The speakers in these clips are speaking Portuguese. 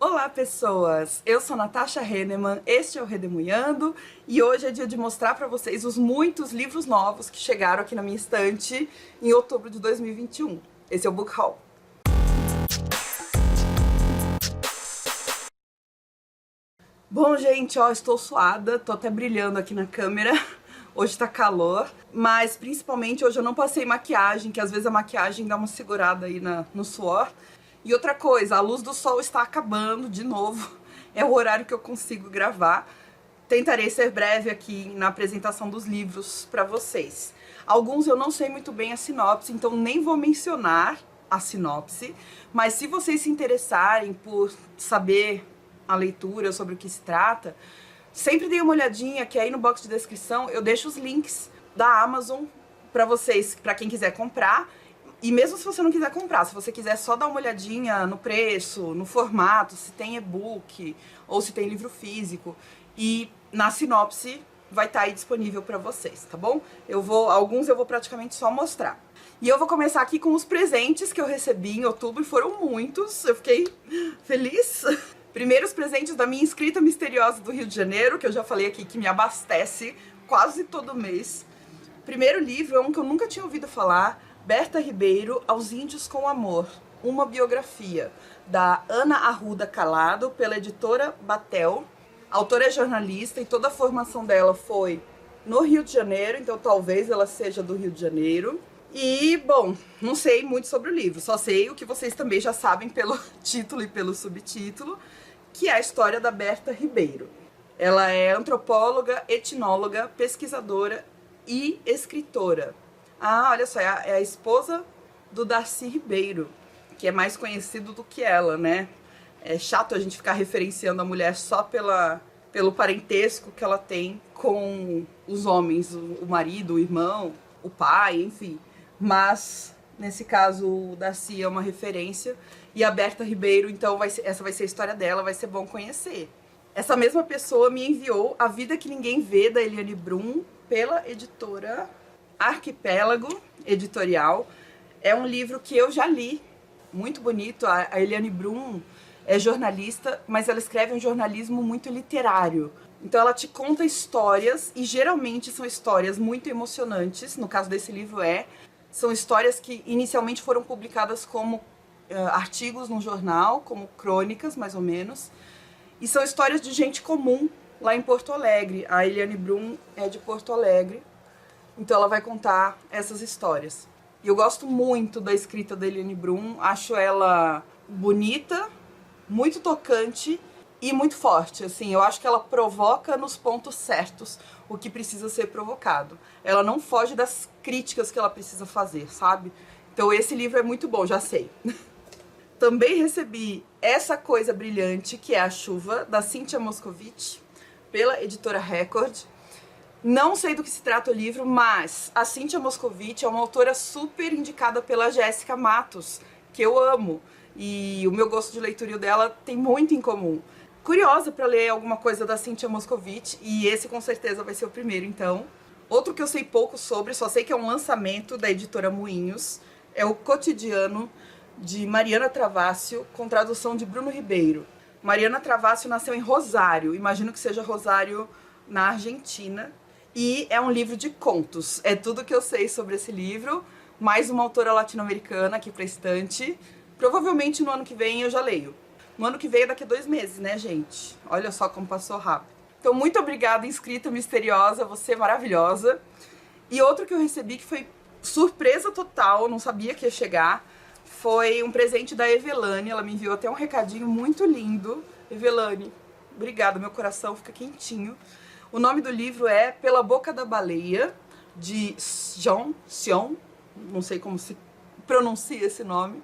Olá pessoas, eu sou Natasha Henneman, este é o Redemunhando e hoje é dia de mostrar para vocês os muitos livros novos que chegaram aqui na minha estante em outubro de 2021. Esse é o Book Haul. Bom, gente, ó, estou suada, tô até brilhando aqui na câmera. Hoje tá calor, mas principalmente hoje eu não passei maquiagem, que às vezes a maquiagem dá uma segurada aí no suor. E outra coisa, a luz do sol está acabando de novo, é o horário que eu consigo gravar. Tentarei ser breve aqui na apresentação dos livros para vocês. Alguns eu não sei muito bem a sinopse, então nem vou mencionar a sinopse, mas se vocês se interessarem por saber a leitura, sobre o que se trata, sempre dê uma olhadinha, que aí no box de descrição eu deixo os links da Amazon para vocês, para quem quiser comprar. E mesmo se você não quiser comprar, se você quiser só dar uma olhadinha no preço, no formato, se tem e-book ou se tem livro físico, e na sinopse vai estar aí disponível para vocês, tá bom? Alguns eu vou praticamente só mostrar. E eu vou começar aqui com os presentes que eu recebi em outubro, e foram muitos, eu fiquei feliz. Primeiro, os presentes da minha inscrita misteriosa do Rio de Janeiro, que eu já falei aqui que me abastece quase todo mês. Primeiro livro é um que eu nunca tinha ouvido falar, Berta Ribeiro, Aos Índios com Amor, uma biografia, da Ana Arruda Calado, pela editora Batel. A autora é jornalista e toda a formação dela foi no Rio de Janeiro, então talvez ela seja do Rio de Janeiro. E, bom, não sei muito sobre o livro, só sei o que vocês também já sabem pelo título e pelo subtítulo, que é a história da Berta Ribeiro. Ela é antropóloga, etnóloga, pesquisadora e escritora. Ah, olha só, é a esposa do Darcy Ribeiro, que é mais conhecido do que ela, né? É chato a gente ficar referenciando a mulher só pelo parentesco que ela tem com os homens, o marido, o irmão, o pai, enfim. Mas, nesse caso, o Darcy é uma referência. E a Berta Ribeiro, então, essa vai ser a história dela, vai ser bom conhecer. Essa mesma pessoa me enviou A Vida que Ninguém Vê, da Eliane Brum, pela editora Arquipélago Editorial. É um livro que eu já li, muito bonito. A Eliane Brum é jornalista, mas ela escreve um jornalismo muito literário. Então ela te conta histórias, e geralmente são histórias muito emocionantes. No caso desse livro são histórias que inicialmente foram publicadas como artigos no jornal, como crônicas, mais ou menos. E são histórias de gente comum lá em Porto Alegre. A Eliane Brum é de Porto Alegre, então ela vai contar essas histórias. E eu gosto muito da escrita da Eliane Brum, acho ela bonita, muito tocante e muito forte. Assim, eu acho que ela provoca nos pontos certos o que precisa ser provocado. Ela não foge das críticas que ela precisa fazer, sabe? Então esse livro é muito bom, já sei. Também recebi Essa Coisa Brilhante, que é A Chuva, da Cíntia Moscovitch, pela editora Record. Não sei do que se trata o livro, mas a Cíntia Moscovitch é uma autora super indicada pela Jéssica Matos, que eu amo. E o meu gosto de leitura e o dela tem muito em comum. Curiosa para ler alguma coisa da Cíntia Moscovitch, e esse com certeza vai ser o primeiro, então. Outro que eu sei pouco sobre, só sei que é um lançamento da editora Moinhos, é O Cotidiano, de Mariana Travascio, com tradução de Bruno Ribeiro. Mariana Travascio nasceu em Rosário, imagino que seja Rosário na Argentina, e é um livro de contos. É tudo que eu sei sobre esse livro, mais uma autora latino-americana aqui pra estante. Provavelmente no ano que vem eu já leio. No ano que vem é daqui a 2 meses, né, gente? Olha só como passou rápido. Então, muito obrigada, inscrita misteriosa, você é maravilhosa. E outro que eu recebi, que foi surpresa total, não sabia que ia chegar, foi um presente da Evelane. Ela me enviou até um recadinho muito lindo. Evelane, obrigada, meu coração fica quentinho. O nome do livro é Pela Boca da Baleia, de Jean Sion, não sei como se pronuncia esse nome,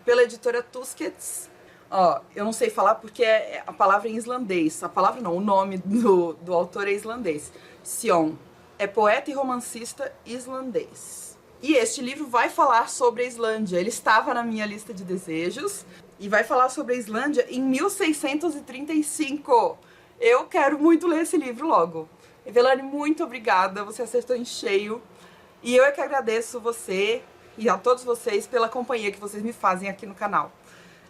pela editora Tusquets. Ó, eu não sei falar porque é a palavra em islandês. A palavra não, o nome do autor é islandês. Sion é poeta e romancista islandês. E este livro vai falar sobre a Islândia. Ele estava na minha lista de desejos e vai falar sobre a Islândia em 1635. Eu quero muito ler esse livro logo. Evelane, muito obrigada, você acertou em cheio. E eu é que agradeço você e a todos vocês pela companhia que vocês me fazem aqui no canal.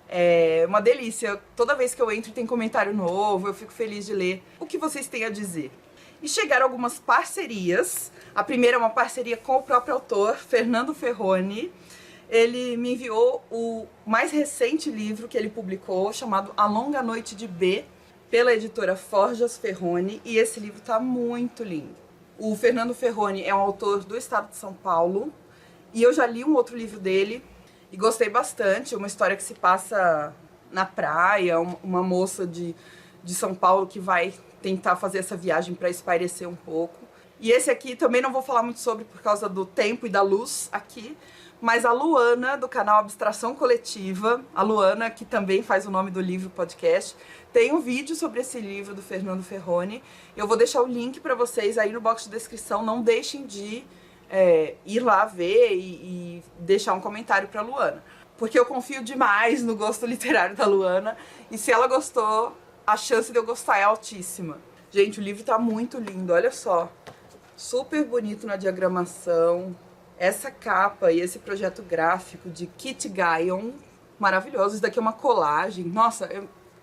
É uma delícia. Toda vez que eu entro tem comentário novo, eu fico feliz de ler o que vocês têm a dizer. E chegaram algumas parcerias. A primeira é uma parceria com o próprio autor, Fernando Ferroni. Ele me enviou o mais recente livro que ele publicou, chamado A Longa Noite de B, pela editora Forjas Ferroni, e esse livro tá muito lindo. O Fernando Ferroni é um autor do estado de São Paulo, e eu já li um outro livro dele e gostei bastante. Uma história que se passa na praia, uma moça de São Paulo que vai tentar fazer essa viagem para espairecer um pouco. E esse aqui também não vou falar muito sobre por causa do tempo e da luz aqui, mas a Luana, do canal Abstração Coletiva, a Luana, que também faz o nome do livro podcast, tem um vídeo sobre esse livro do Fernando Ferroni. Eu vou deixar o link para vocês aí no box de descrição. Não deixem de ir lá ver e deixar um comentário para a Luana, porque eu confio demais no gosto literário da Luana, e se ela gostou, a chance de eu gostar é altíssima. Gente, o livro tá muito lindo, olha só. Super bonito na diagramação. Essa capa e esse projeto gráfico de Kit Guyon, maravilhoso. Isso daqui é uma colagem. Nossa,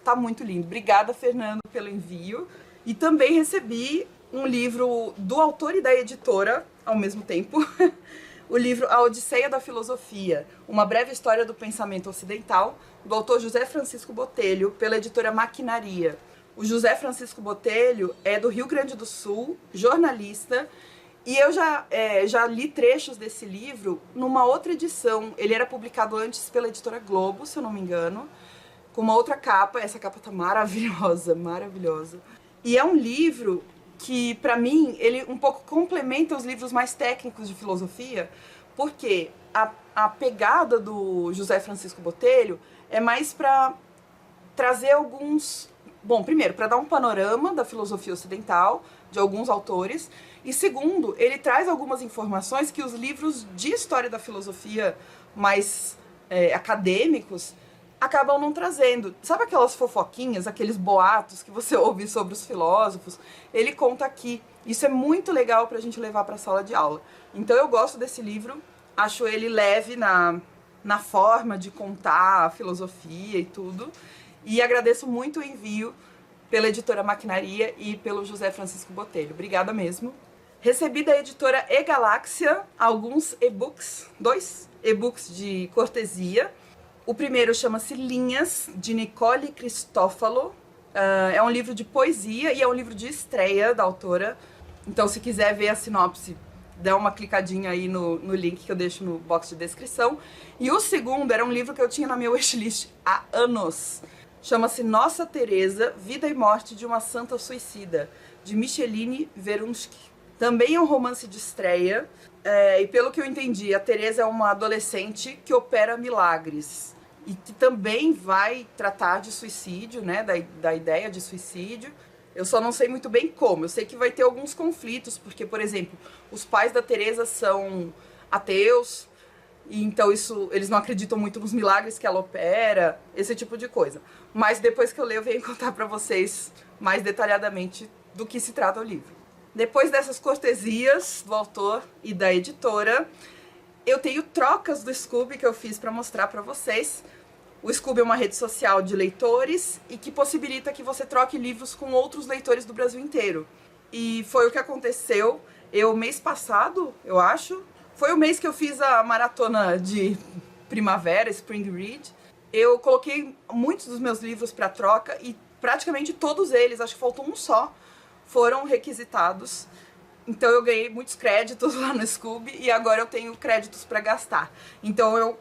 tá muito lindo. Obrigada, Fernando, pelo envio. E também recebi um livro do autor e da editora, ao mesmo tempo. O livro A Odisseia da Filosofia, uma breve história do pensamento ocidental, do autor José Francisco Botelho, pela editora Maquinaria. O José Francisco Botelho é do Rio Grande do Sul, jornalista, e eu já li trechos desse livro numa outra edição. Ele era publicado antes pela editora Globo, se eu não me engano, com uma outra capa. Essa capa tá maravilhosa, maravilhosa. E é um livro que, pra mim, ele um pouco complementa os livros mais técnicos de filosofia, porque a pegada do José Francisco Botelho é mais pra trazer alguns... Bom, primeiro, para dar um panorama da filosofia ocidental, de alguns autores, e segundo, ele traz algumas informações que os livros de história da filosofia mais acadêmicos acabam não trazendo. Sabe aquelas fofoquinhas, aqueles boatos que você ouve sobre os filósofos? Ele conta aqui. Isso é muito legal pra gente levar pra sala de aula. Então eu gosto desse livro, acho ele leve na forma de contar a filosofia e tudo. E agradeço muito o envio pela editora Maquinaria e pelo José Francisco Botelho. Obrigada mesmo. Recebi da editora E-Galáxia alguns e-books, 2 e-books de cortesia. O primeiro chama-se Linhas, de Nicole Cristófalo. É um livro de poesia e é um livro de estreia da autora. Então, se quiser ver a sinopse, dá uma clicadinha aí no link que eu deixo no box de descrição. E o segundo era um livro que eu tinha na minha wishlist há anos. Chama-se Nossa Teresa, Vida e Morte de uma Santa Suicida, de Micheline Verunsky. Também é um romance de estreia, e pelo que eu entendi, a Teresa é uma adolescente que opera milagres. E que também vai tratar de suicídio, né, da ideia de suicídio. Eu só não sei muito bem como. Eu sei que vai ter alguns conflitos, porque, por exemplo, os pais da Teresa são ateus, e então eles não acreditam muito nos milagres que ela opera, esse tipo de coisa. Mas depois que eu ler, eu venho contar pra vocês mais detalhadamente do que se trata o livro. Depois dessas cortesias do autor e da editora, eu tenho trocas do Scoob que eu fiz pra mostrar pra vocês. O Scoob é uma rede social de leitores e que possibilita que você troque livros com outros leitores do Brasil inteiro. E foi o que aconteceu. Mês passado, eu acho, foi o mês que eu fiz a maratona de primavera, Spring Read. Eu coloquei muitos dos meus livros para troca e praticamente todos eles, acho que faltou um só, foram requisitados. Então eu ganhei muitos créditos lá no Scoob e agora eu tenho créditos para gastar. Então eu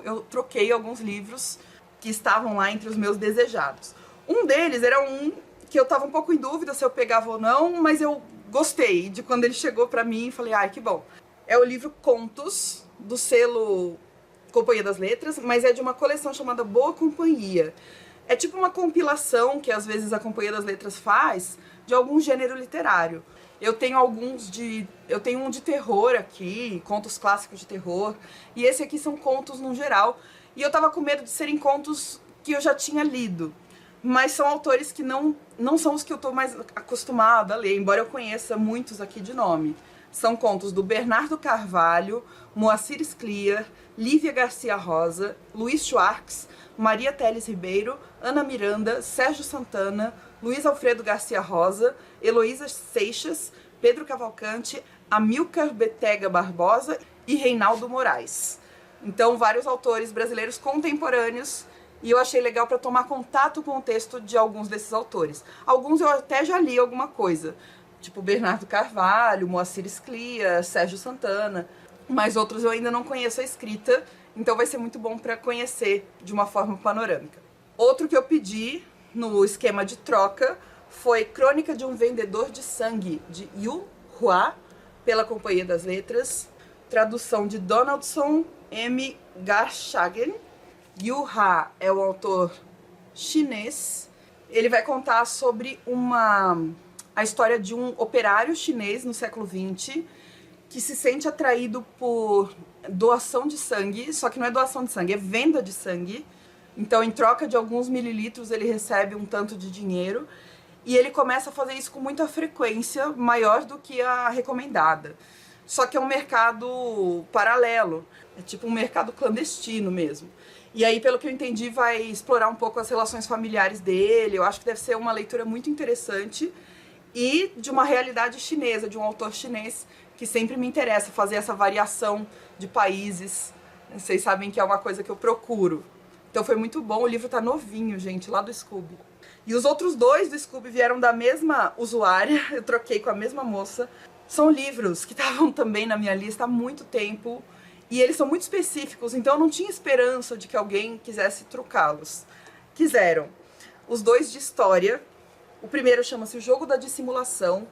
eu troquei alguns livros que estavam lá entre os meus desejados. Um deles era um que eu tava um pouco em dúvida se eu pegava ou não, mas eu gostei de quando ele chegou pra mim e falei, ai, que bom. É o livro Contos, do selo Companhia das Letras, mas é de uma coleção chamada Boa Companhia. É tipo uma compilação que às vezes a Companhia das Letras faz de algum gênero literário. Eu tenho um de terror aqui, contos clássicos de terror, e esse aqui são contos no geral. E eu tava com medo de serem contos que eu já tinha lido, mas são autores que não são os que eu tô mais acostumada a ler, embora eu conheça muitos aqui de nome. São contos do Bernardo Carvalho, Moacir Scliar, Lívia Garcia Rosa, Luiz Schwartz, Maria Teles Ribeiro, Ana Miranda, Sérgio Santana, Luiz Alfredo Garcia Rosa, Heloísa Seixas, Pedro Cavalcante, Amilcar Betega Barbosa e Reinaldo Moraes. Então, vários autores brasileiros contemporâneos, e eu achei legal para tomar contato com o texto de alguns desses autores. Alguns eu até já li alguma coisa, tipo Bernardo Carvalho, Moacir Scliar, Sérgio Santana, mas outros eu ainda não conheço a escrita, então vai ser muito bom para conhecer de uma forma panorâmica. Outro que eu pedi no esquema de troca foi Crônica de um Vendedor de Sangue, de Yu Hua, pela Companhia das Letras, tradução de Donaldson M. Garshagen. Yu Ha é um autor chinês. Ele vai contar sobre a história de um operário chinês no século XX que se sente atraído por doação de sangue, só que não é doação de sangue, é venda de sangue. Então, em troca de alguns mililitros, ele recebe um tanto de dinheiro e ele começa a fazer isso com muita frequência, maior do que a recomendada. Só que é um mercado paralelo, é tipo um mercado clandestino mesmo. E aí, pelo que eu entendi, vai explorar um pouco as relações familiares dele. Eu acho que deve ser uma leitura muito interessante e de uma realidade chinesa, de um autor chinês, que sempre me interessa fazer essa variação de países. Vocês sabem que é uma coisa que eu procuro. Então foi muito bom, o livro tá novinho, gente, lá do Scooby. E os outros dois do Scooby vieram da mesma usuária, eu troquei com a mesma moça. São livros que estavam também na minha lista há muito tempo, e eles são muito específicos, então eu não tinha esperança de que alguém quisesse trocá-los. Quiseram. Os dois de história. O primeiro chama-se O Jogo da Dissimulação,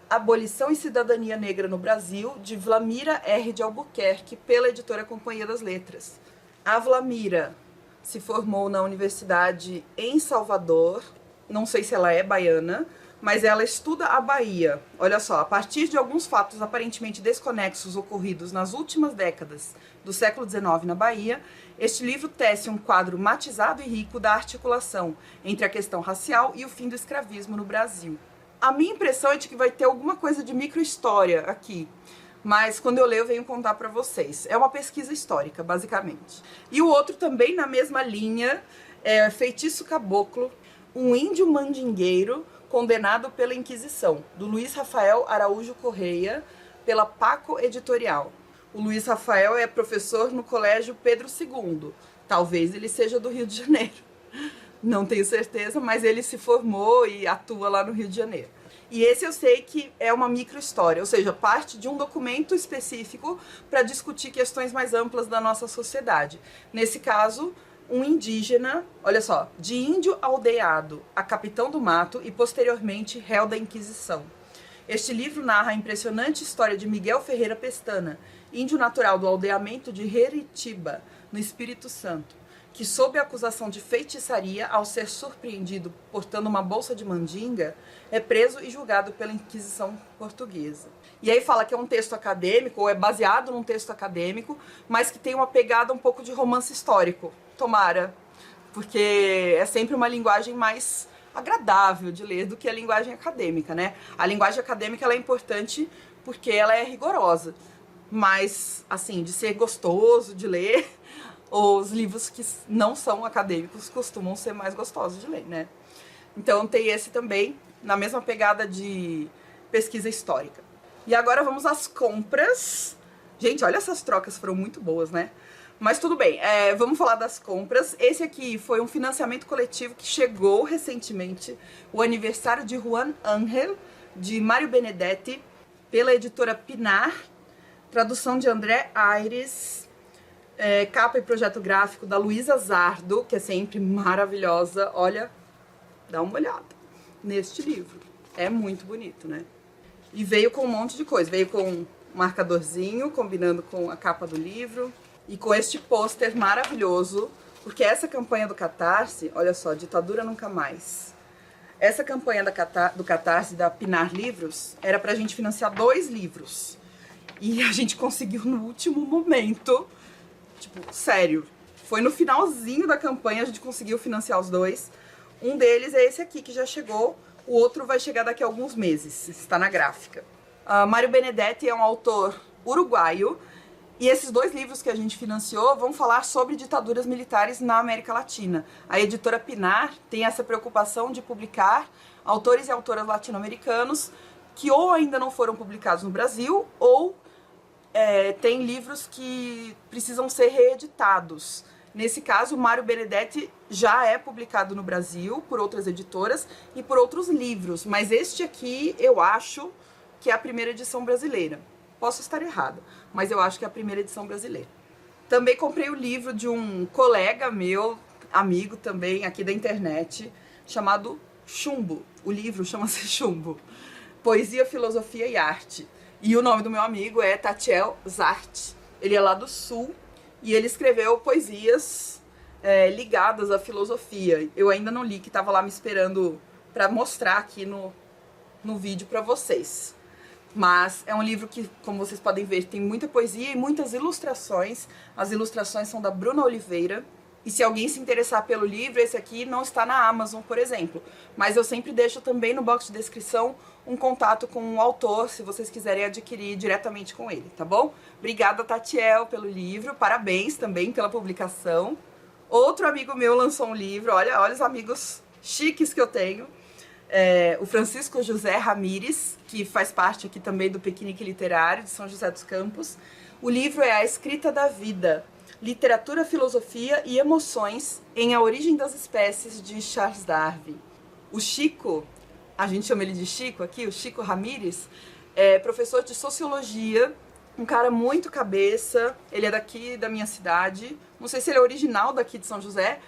Abolição e Cidadania Negra no Brasil, de Vlamira R. de Albuquerque, pela editora Companhia das Letras. A Vlamira se formou na universidade em Salvador, não sei se ela é baiana, mas ela estuda a Bahia. Olha só, a partir de alguns fatos aparentemente desconexos ocorridos nas últimas décadas do século XIX na Bahia, este livro tece um quadro matizado e rico da articulação entre a questão racial e o fim do escravismo no Brasil. A minha impressão é de que vai ter alguma coisa de microhistória aqui, mas quando eu ler eu venho contar para vocês. É uma pesquisa histórica, basicamente. E o outro também na mesma linha é Feitiço Caboclo, um índio mandingueiro condenado pela Inquisição, do Luiz Rafael Araújo Correia, pela Paco Editorial. O Luiz Rafael é professor no Colégio Pedro II. Talvez ele seja do Rio de Janeiro. Não tenho certeza, mas ele se formou e atua lá no Rio de Janeiro. E esse eu sei que é uma microhistória, ou seja, parte de um documento específico para discutir questões mais amplas da nossa sociedade. Nesse caso, um indígena, olha só, de índio aldeado a capitão do mato e posteriormente réu da Inquisição. Este livro narra a impressionante história de Miguel Ferreira Pestana, índio natural do aldeamento de Heritiba, no Espírito Santo, que sob a acusação de feitiçaria, ao ser surpreendido portando uma bolsa de mandinga, é preso e julgado pela Inquisição portuguesa. E aí fala que é um texto acadêmico, ou é baseado num texto acadêmico, mas que tem uma pegada um pouco de romance histórico. Tomara, porque é sempre uma linguagem mais agradável de ler do que a linguagem acadêmica, né? A linguagem acadêmica ela é importante porque ela é rigorosa, mas, assim, de ser gostoso de ler, os livros que não são acadêmicos costumam ser mais gostosos de ler, né? Então tem esse também, na mesma pegada de pesquisa histórica. E agora vamos às compras. Gente, olha, essas trocas foram muito boas, né? Mas tudo bem, vamos falar das compras. Esse aqui foi um financiamento coletivo que chegou recentemente, o aniversário de Juan Ángel, de Mário Benedetti, pela editora Pinar, tradução de André Aires, capa e projeto gráfico da Luísa Zardo, que é sempre maravilhosa. Olha, dá uma olhada neste livro, é muito bonito, né? E veio com um monte de coisa, veio com um marcadorzinho, combinando com a capa do livro, e com este pôster maravilhoso, porque essa campanha do Catarse, olha só, Ditadura Nunca Mais. Essa campanha do Catarse, da Pinar Livros, era pra gente financiar 2 livros. E a gente conseguiu no último momento, tipo, sério. Foi no finalzinho da campanha, a gente conseguiu financiar os 2. Um deles é esse aqui, que já chegou. O outro vai chegar daqui a alguns meses, está na gráfica. Mário Benedetti é um autor uruguaio, e esses 2 livros que a gente financiou vão falar sobre ditaduras militares na América Latina. A editora Pinar tem essa preocupação de publicar autores e autoras latino-americanos que ou ainda não foram publicados no Brasil, ou tem livros que precisam ser reeditados. Nesse caso, Mário Benedetti já é publicado no Brasil por outras editoras e por outros livros, mas este aqui eu acho que é a primeira edição brasileira. Posso estar errada, mas eu acho que é a primeira edição brasileira. Também comprei o livro de um colega meu, amigo também aqui da internet, chamado Chumbo. O livro chama-se Chumbo. Poesia, Filosofia e Arte. E o nome do meu amigo é Tatiel Zart. Ele é lá do Sul e ele escreveu poesias ligadas à filosofia. Eu ainda não li, que estava lá me esperando para mostrar aqui no vídeo para vocês. Mas é um livro que, como vocês podem ver, tem muita poesia e muitas ilustrações. As ilustrações são da Bruna Oliveira. E se alguém se interessar pelo livro, esse aqui não está na Amazon, por exemplo. Mas eu sempre deixo também no box de descrição um contato com o autor, se vocês quiserem adquirir diretamente com ele, tá bom? Obrigada, Tatiel, pelo livro. Parabéns também pela publicação. Outro amigo meu lançou um livro. Olha os amigos chiques que eu tenho. O Francisco José Ramires, que faz parte aqui também do Piquenique Literário de São José dos Campos. O livro é A Escrita da Vida, Literatura, Filosofia e Emoções em A Origem das Espécies, de Charles Darwin. O Chico, a gente chama ele de Chico aqui, o Chico Ramires, é professor de Sociologia, um cara muito cabeça, ele é daqui da minha cidade, não sei se ele é original daqui de São José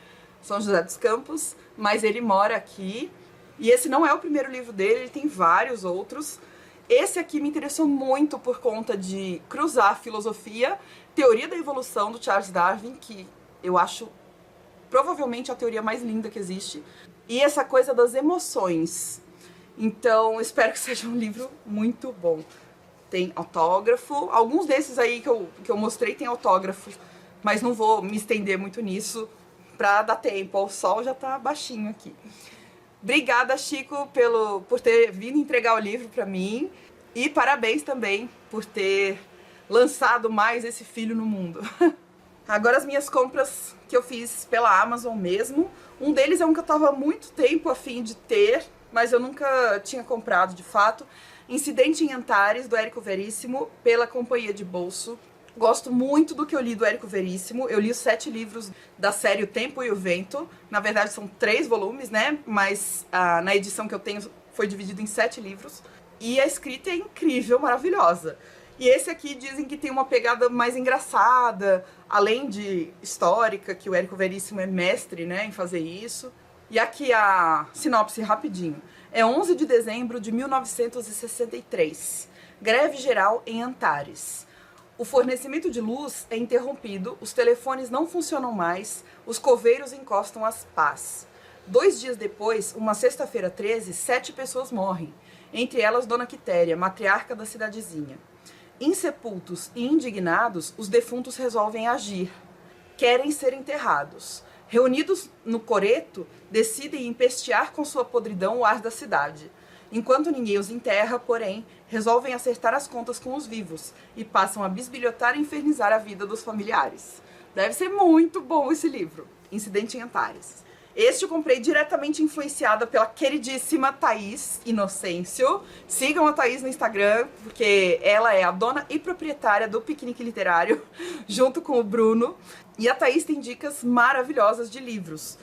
dos Campos, mas ele mora aqui. E esse não é o primeiro livro dele, ele tem vários outros. Esse aqui me interessou muito por conta de cruzar filosofia, teoria da evolução do Charles Darwin, que eu acho provavelmente a teoria mais linda que existe, e essa coisa das emoções. Então, espero que seja um livro muito bom. Tem autógrafo, alguns desses aí que eu mostrei tem autógrafo, mas não vou me estender muito nisso pra dar tempo, o sol já tá baixinho aqui. Obrigada, Chico, por ter vindo entregar o livro para mim. E parabéns também por ter lançado mais esse filho no mundo. Agora as minhas compras que eu fiz pela Amazon mesmo. Um deles é um que eu estava há muito tempo a fim de ter, mas eu nunca tinha comprado de fato. Incidente em Antares, do Érico Veríssimo, pela Companhia de Bolso. Gosto muito do que eu li do Érico Veríssimo. Eu li os 7 livros da série O Tempo e o Vento. Na verdade são 3 volumes, né? Mas na edição que eu tenho foi dividido em 7 livros. E a escrita é incrível, maravilhosa. E esse aqui dizem que tem uma pegada mais engraçada, além de histórica, que o Érico Veríssimo é mestre, né, em fazer isso. E aqui a sinopse rapidinho. É 11 de dezembro de 1963. Greve geral em Antares. O fornecimento de luz é interrompido, os telefones não funcionam mais, os coveiros encostam as pás. 2 dias depois, uma sexta-feira 13, 7 pessoas morrem, entre elas Dona Quitéria, matriarca da cidadezinha. Insepultos e indignados, os defuntos resolvem agir. Querem ser enterrados. Reunidos no coreto, decidem empestear com sua podridão o ar da cidade. Enquanto ninguém os enterra, porém, resolvem acertar as contas com os vivos e passam a bisbilhotar e infernizar a vida dos familiares. Deve ser muito bom esse livro, Incidente em Antares. Este eu comprei diretamente influenciada pela queridíssima Thaís Inocêncio. Sigam a Thaís no Instagram, porque ela é a dona e proprietária do Piquenique Literário, junto com o Bruno. E a Thaís tem dicas maravilhosas de livros.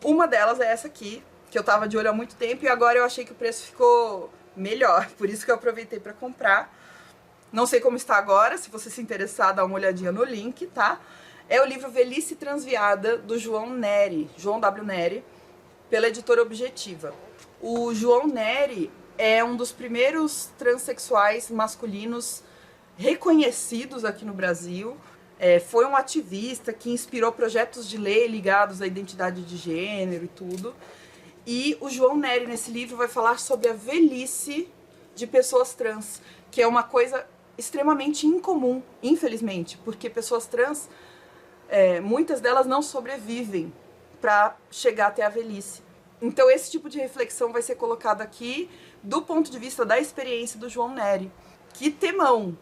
Uma delas é essa aqui, que eu tava de olho há muito tempo e agora eu achei que o preço ficou melhor, por isso que eu aproveitei para comprar. Não sei como está agora, se você se interessar, dá uma olhadinha no link, tá? É o livro Velhice Transviada, do João W. Neri, pela editora Objetiva. O João Neri é um dos primeiros transexuais masculinos reconhecidos aqui no Brasil. Foi um ativista que inspirou projetos de lei ligados à identidade de gênero e tudo. E o João Neri, nesse livro, vai falar sobre a velhice de pessoas trans, que é uma coisa extremamente incomum, infelizmente, porque pessoas trans, muitas delas não sobrevivem para chegar até a velhice. Então esse tipo de reflexão vai ser colocado aqui do ponto de vista da experiência do João Neri. Que temão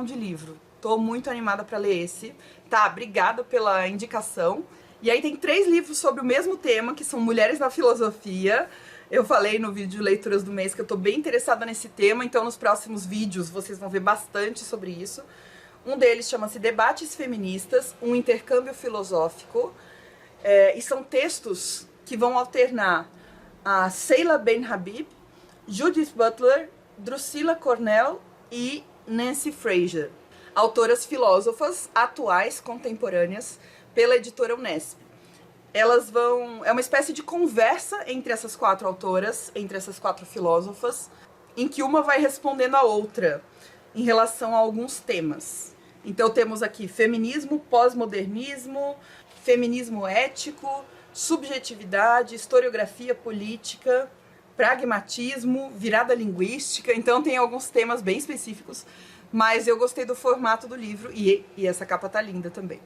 de livro. Tô muito animada pra ler esse. Tá, obrigada pela indicação. E aí tem 3 livros sobre o mesmo tema, que são Mulheres na Filosofia. Eu falei no vídeo Leituras do Mês que eu tô bem interessada nesse tema, então nos próximos vídeos vocês vão ver bastante sobre isso. Um deles chama-se Debates Feministas, um intercâmbio filosófico. E são textos que vão alternar a Seila Ben-Habib, Judith Butler, Drusilla Cornell e Nancy Fraser. Autoras filósofas atuais, contemporâneas, pela editora Unesp. Elas vão... É uma espécie de conversa entre essas 4 autoras, entre essas 4 filósofas, em que uma vai respondendo a outra em relação a alguns temas. Então temos aqui feminismo, pós-modernismo, feminismo ético, subjetividade, historiografia política, pragmatismo, virada linguística. Então tem alguns temas bem específicos, mas eu gostei do formato do livro e essa capa tá linda também.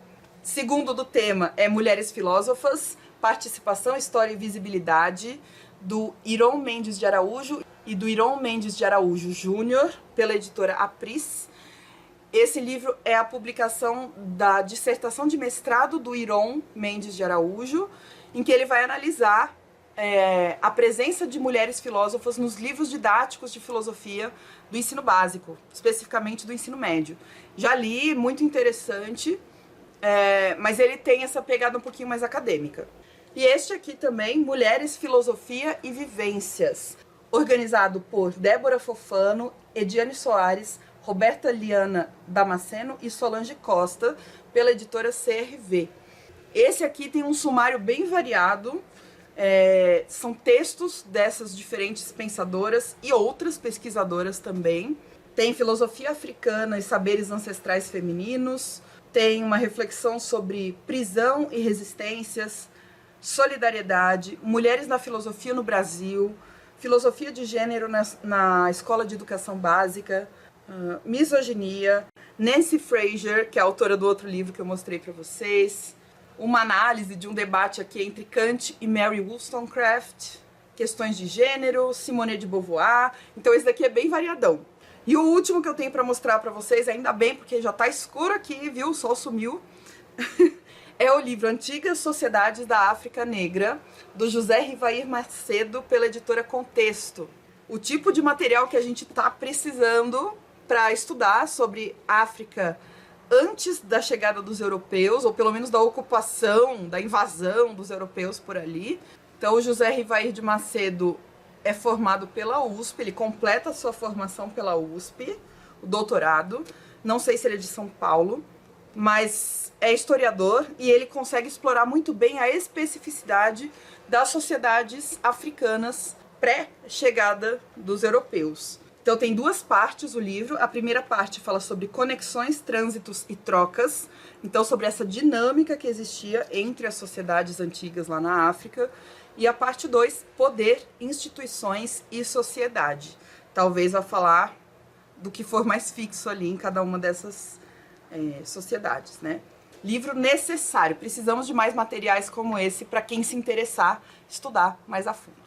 Segundo do tema é Mulheres Filósofas, Participação, História e Visibilidade, do Iron Mendes de Araújo e do Iron Mendes de Araújo Júnior, pela editora Apris. Esse livro é a publicação da dissertação de mestrado do Iron Mendes de Araújo, em que ele vai analisar a presença de mulheres filósofas nos livros didáticos de filosofia do ensino básico, especificamente do ensino médio. Já li, muito interessante, mas ele tem essa pegada um pouquinho mais acadêmica. E este aqui também, Mulheres, Filosofia e Vivências, organizado por Débora Fofano, Ediane Soares, Roberta Liana Damasceno e Solange Costa, pela editora CRV. Esse aqui tem um sumário bem variado, são textos dessas diferentes pensadoras e outras pesquisadoras também. Tem filosofia africana e saberes ancestrais femininos, tem uma reflexão sobre prisão e resistências, solidariedade, mulheres na filosofia no Brasil, filosofia de gênero na escola de educação básica, misoginia, Nancy Fraser, que é a autora do outro livro que eu mostrei para vocês, uma análise de um debate aqui entre Kant e Mary Wollstonecraft, questões de gênero, Simone de Beauvoir. Então esse daqui é bem variadão. E o último que eu tenho para mostrar para vocês, ainda bem, porque já tá escuro aqui, viu? O sol sumiu. É o livro Antigas Sociedades da África Negra, do José Rivair Macedo, pela editora Contexto. O tipo de material que a gente tá precisando para estudar sobre África antes da chegada dos europeus, ou pelo menos da ocupação, da invasão dos europeus por ali. Então o José Rivair de Macedo é formado pela USP, ele completa a sua formação pela USP, o doutorado. Não sei se ele é de São Paulo, mas é historiador e ele consegue explorar muito bem a especificidade das sociedades africanas pré-chegada dos europeus. Então tem 2 partes o livro. A primeira parte fala sobre conexões, trânsitos e trocas. Então sobre essa dinâmica que existia entre as sociedades antigas lá na África. E a parte 2, poder, instituições e sociedade. Talvez vá falar do que for mais fixo ali em cada uma dessas sociedades, né? Livro necessário. Precisamos de mais materiais como esse para quem se interessar estudar mais a fundo.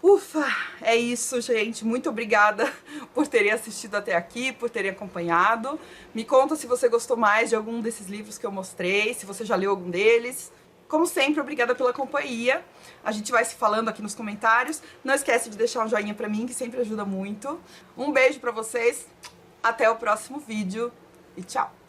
Ufa, é isso, gente. Muito obrigada por terem assistido até aqui, por terem acompanhado. Me conta se você gostou mais de algum desses livros que eu mostrei, se você já leu algum deles. Como sempre, obrigada pela companhia. A gente vai se falando aqui nos comentários. Não esquece de deixar um joinha pra mim, que sempre ajuda muito. Um beijo pra vocês. Até o próximo vídeo e tchau!